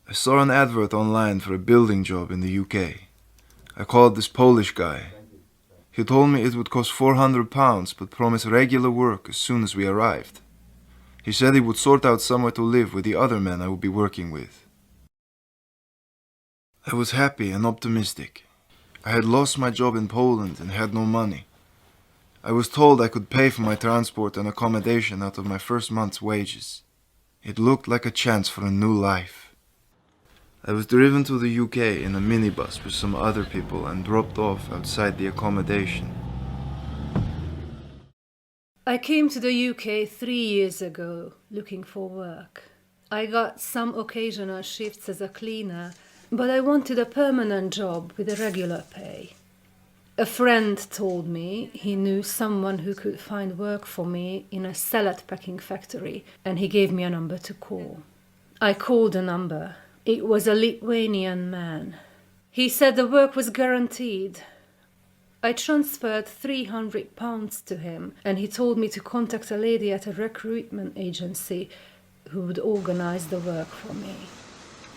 I saw an advert online for a building job in the UK. I called this Polish guy. He told me it would cost £400 but promised regular work as soon as we arrived. He said he would sort out somewhere to live with the other men I would be working with. I was happy and optimistic. I had lost my job in Poland and had no money. I was told I could pay for my transport and accommodation out of my first month's wages. It looked like a chance for a new life. I was driven to the UK in a minibus with some other people and dropped off outside the accommodation. I came to the UK 3 years ago looking for work. I got some occasional shifts as a cleaner, but I wanted a permanent job with a regular pay. A friend told me he knew someone who could find work for me in a salad packing factory, and he gave me a number to call. I called the number. It was a Lithuanian man. He said the work was guaranteed. I transferred £300 to him, and he told me to contact a lady at a recruitment agency who would organize the work for me.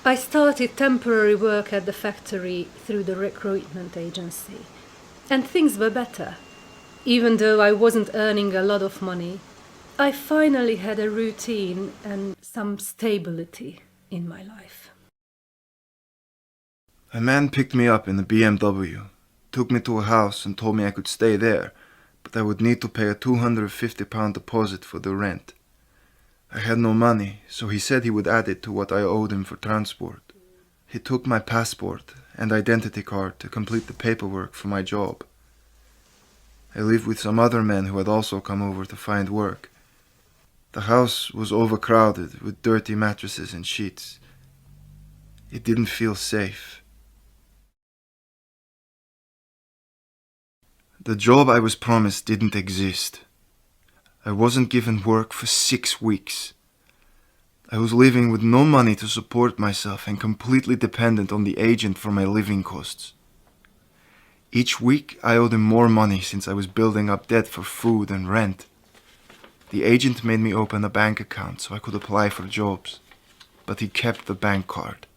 I started temporary work at the factory through the recruitment agency, and things were better. Even though I wasn't earning a lot of money, I finally had a routine and some stability in my life. A man picked me up in a BMW, took me to a house and told me I could stay there, but I would need to pay a £250 deposit for the rent. I had no money, so he said he would add it to what I owed him for transport. He took my passport and identity card to complete the paperwork for my job. I lived with some other men who had also come over to find work. The house was overcrowded with dirty mattresses and sheets. It didn't feel safe. The job I was promised didn't exist. I wasn't given work for 6 weeks. I was living with no money to support myself and completely dependent on the agent for my living costs. Each week I owed him more money since I was building up debt for food and rent. The agent made me open a bank account so I could apply for jobs, but he kept the bank card.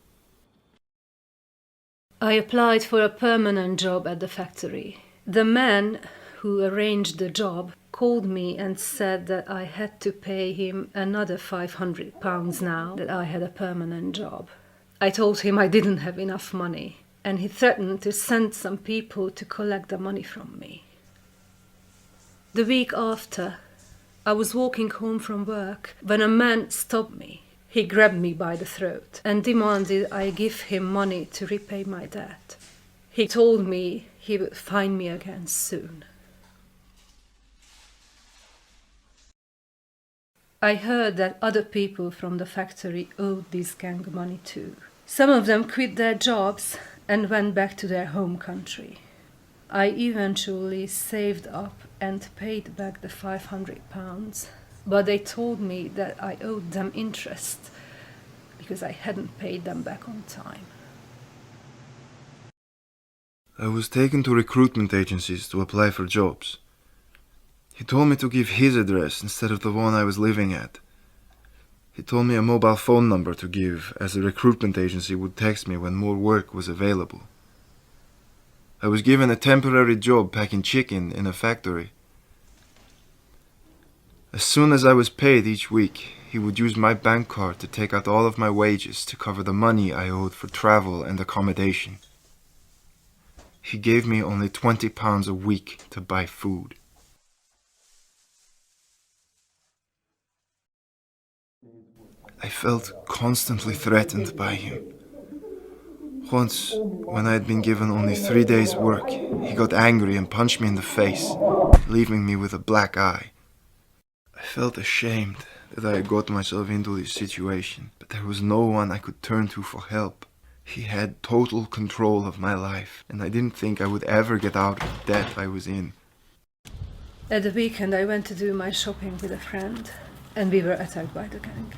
I applied for a permanent job at the factory. The man who arranged the job called me and said that I had to pay him another £500 now that I had a permanent job. I told him I didn't have enough money, and he threatened to send some people to collect the money from me. The week after, I was walking home from work when a man stopped me. He grabbed me by the throat and demanded I give him money to repay my debt. He told me he would find me again soon. I heard that other people from the factory owed this gang money too. Some of them quit their jobs and went back to their home country. I eventually saved up and paid back the £500, but they told me that I owed them interest because I hadn't paid them back on time. I was taken to recruitment agencies to apply for jobs. He told me to give his address instead of the one I was living at. He told me a mobile phone number to give, as the recruitment agency would text me when more work was available. I was given a temporary job packing chicken in a factory. As soon as I was paid each week, he would use my bank card to take out all of my wages to cover the money I owed for travel and accommodation. He gave me only £20 a week to buy food. I felt constantly threatened by him. Once, when I had been given only 3 days' work, he got angry and punched me in the face, leaving me with a black eye. I felt ashamed that I had got myself into this situation, but there was no one I could turn to for help. He had total control of my life, and I didn't think I would ever get out of the debt I was in. At the weekend I went to do my shopping with a friend, and we were attacked by the gang.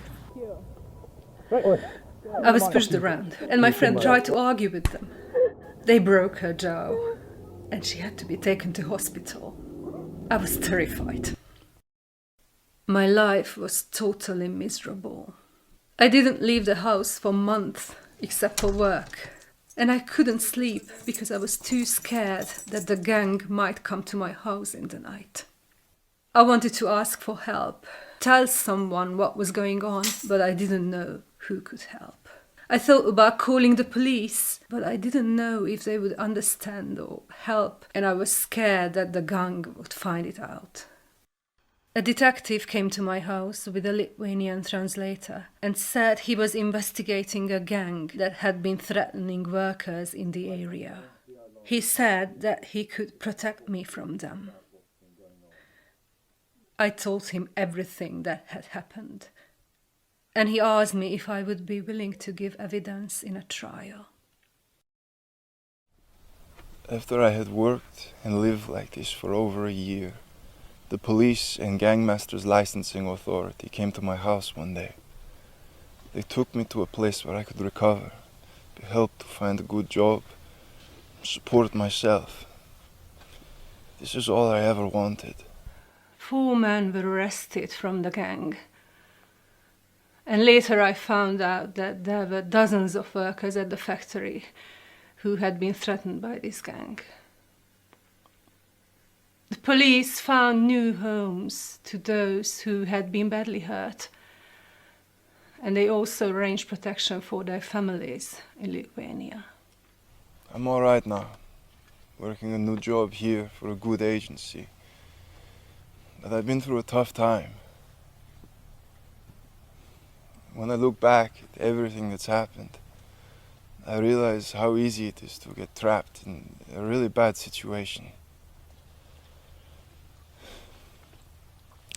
I was pushed around, and my friend tried to argue with them. They broke her jaw, and she had to be taken to hospital. I was terrified. My life was totally miserable. I didn't leave the house for months, except for work. And I couldn't sleep because I was too scared that the gang might come to my house in the night. I wanted to ask for help, tell someone what was going on, but I didn't know who could help. I thought about calling the police, but I didn't know if they would understand or help, and I was scared that the gang would find it out. A detective came to my house with a Lithuanian translator and said he was investigating a gang that had been threatening workers in the area. He said that he could protect me from them. I told him everything that had happened, and he asked me if I would be willing to give evidence in a trial. After I had worked and lived like this for over a year, the police and gangmasters licensing authority came to my house one day. They took me to a place where I could recover, be helped to find a good job, support myself. This is all I ever wanted. 4 men were arrested from the gang. And later I found out that there were dozens of workers at the factory who had been threatened by this gang. The police found new homes to those who had been badly hurt, and they also arranged protection for their families in Lithuania. I'm all right now, working a new job here for a good agency. But I've been through a tough time. When I look back at everything that's happened, I realize how easy it is to get trapped in a really bad situation.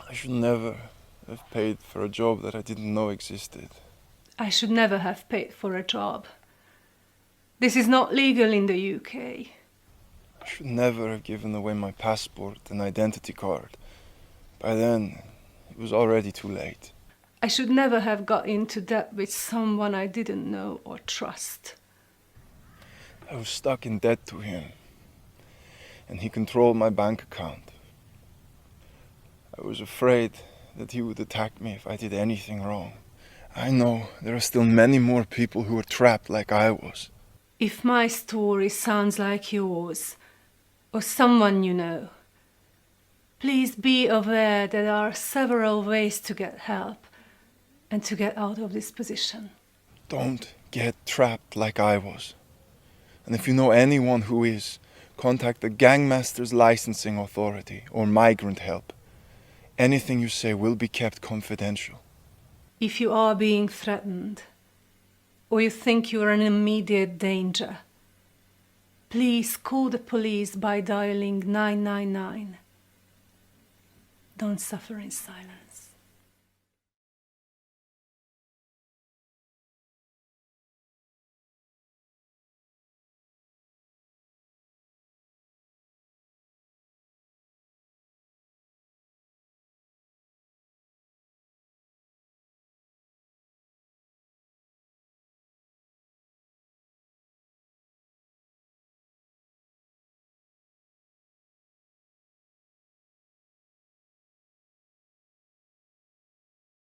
I should never have paid for a job that I didn't know existed. I should never have paid for a job. This is not legal in the UK. I should never have given away my passport and identity card. By then, it was already too late. I should never have got into debt with someone I didn't know or trust. I was stuck in debt to him, and he controlled my bank account. I was afraid that he would attack me if I did anything wrong. I know there are still many more people who are trapped like I was. If my story sounds like yours, or someone you know, please be aware that there are several ways to get help and to get out of this position. Don't get trapped like I was. And if you know anyone who is, contact the Gangmasters Licensing Authority or Migrant Help. Anything you say will be kept confidential. If you are being threatened, or you think you are in immediate danger, please call the police by dialing 999. Don't suffer in silence.